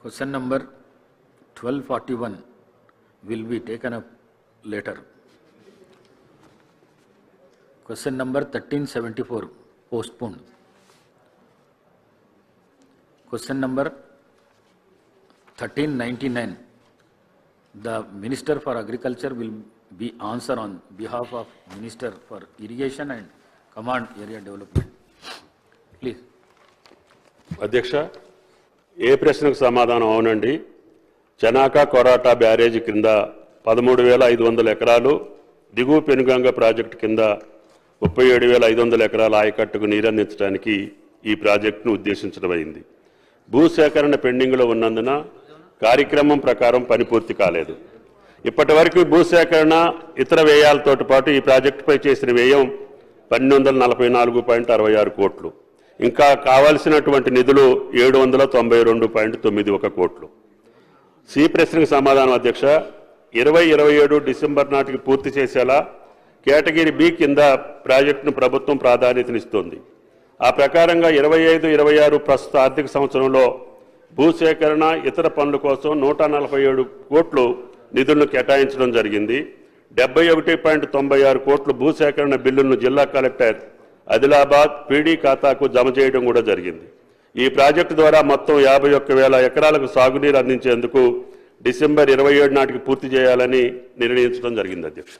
Question number 1241 will be taken up later. Question number 1374 postponed. Question number 1399, the Minister for Agriculture will be answer on behalf of Minister for Irrigation and Command Area Development. Please. అధ్యక్ష, ఏ ప్రశ్నకు సమాధానం అవునండి. చనాక కొరాటా బ్యారేజీ కింద 13,500 ఎకరాలు, దిగువ Penganga project కింద 37,500 ఎకరాల ఆయకట్టుకు నీరందించడానికి ఈ ప్రాజెక్టును ఉద్దేశించడమైంది. భూసేకరణ పెండింగ్లో ఉన్నందున కార్యక్రమం ప్రకారం పని పూర్తి కాలేదు. ఇప్పటి వరకు భూసేకరణ ఇతర వ్యయాలతో పాటు ఈ ప్రాజెక్టుపై చేసిన వ్యయం 1244.66 కోట్లు. ఇంకా కావాల్సినటువంటి నిధులు 792.91 కోట్లు. సి ప్రశ్నకు సమాధానం అధ్యక్ష, 2027 డిసెంబర్ నాటికి పూర్తి చేసేలా కేటగిరీ బి కింద ప్రాజెక్టును ప్రభుత్వం ప్రాధాన్యతనిస్తోంది. ఆ ప్రకారంగా 25-26 ప్రస్తుత ఆర్థిక సంవత్సరంలో భూసేకరణ ఇతర పనుల కోసం 147 కోట్లు నిధులను కేటాయించడం జరిగింది. 71.96 కోట్లు భూసేకరణ బిల్లులను జిల్లా కలెక్టర్ ఆదిలాబాద్ పీడీ ఖాతాకు జమ చేయడం కూడా జరిగింది. ఈ ప్రాజెక్టు ద్వారా మొత్తం 51,000 ఎకరాలకు సాగునీరు అందించేందుకు డిసెంబర్ 27 నాటికి పూర్తి చేయాలని నిర్ణయించడం జరిగింది అధ్యక్ష.